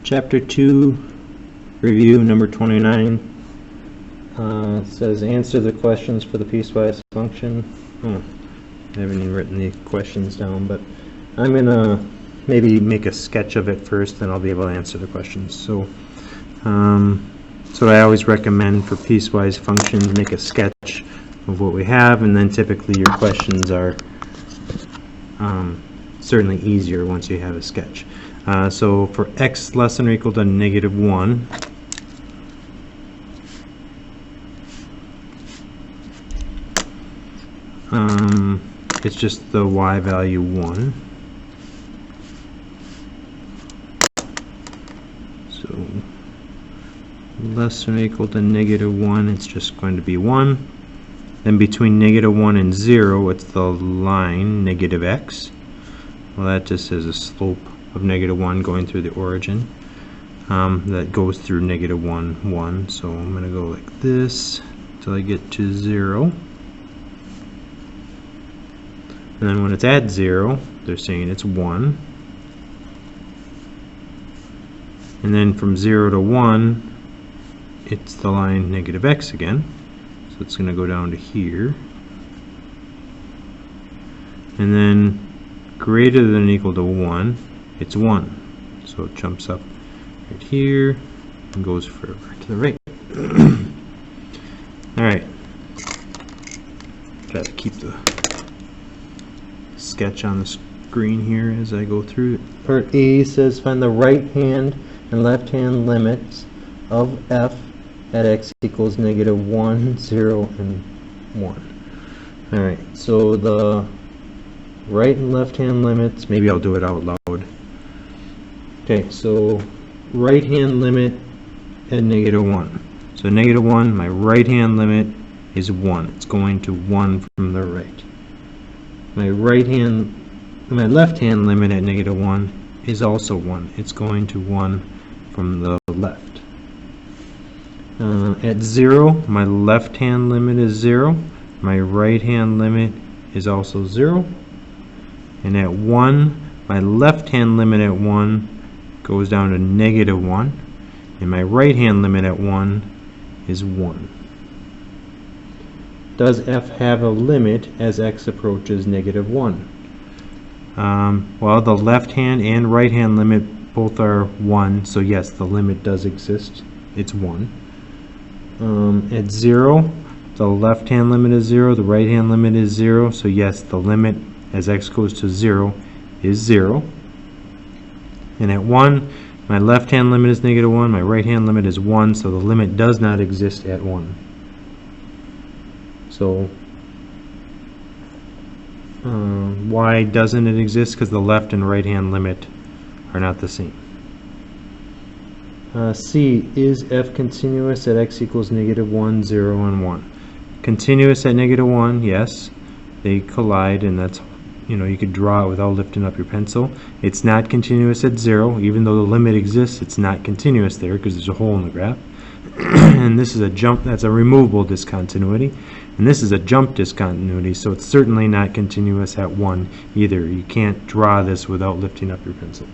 Chapter 2, review number 29, says answer the questions for the piecewise function. I haven't even written the questions down, but I'm going to maybe make a sketch of it first, then I'll be able to answer the questions. So what I always recommend for piecewise functions, make a sketch of what we have, and then typically your questions are certainly easier once you have a sketch. So for x less than or equal to -1, it's just the y value 1. So less than or equal to -1, it's just going to be 1. Then between -1 and 0, it's the line -x. Well, that just is a slope of -1 going through the origin that goes through -1, 1. So I'm going to go like this until I get to 0. And then when it's at 0, they're saying it's 1. And then from 0 to 1, it's the line -x again. So it's going to go down to here. And then greater than or equal to 1, it's 1. So it jumps up right here and goes further to the right. Alright. Try to keep the sketch on the screen here as I go through it. Part A says find the right hand and left hand limits of f at x equals -1, 0, and 1. Alright, so the right and left hand limits, maybe I'll do it out loud. Okay, so right hand limit at -1. So -1, my right hand limit is 1. It's going to 1 from the right. My left hand limit at -1 is also 1. It's going to 1 from the left. At 0, my left hand limit is 0. My right hand limit is also 0. And at 1, my left hand limit at 1 goes down to -1. And my right hand limit at 1 is 1. Does f have a limit as x approaches -1? Well, the left hand and right hand limit both are 1, so yes, the limit does exist. It's 1. At 0, the left hand limit is 0, the right hand limit is 0, so yes, the limit as x goes to 0 is 0. And at 1, my left hand limit is -1, my right hand limit is 1, so the limit does not exist at 1. So why doesn't it exist? Because the left and right hand limit are not the same. C, is f continuous at x equals -1, 0, and 1? Continuous at -1, yes. They collide, and that's, you could draw it without lifting up your pencil. It's not continuous at 0. Even though the limit exists, it's not continuous there because there's a hole in the graph. And this is a jump, that's a removable discontinuity. And this is a jump discontinuity, so it's certainly not continuous at 1 either. You can't draw this without lifting up your pencil.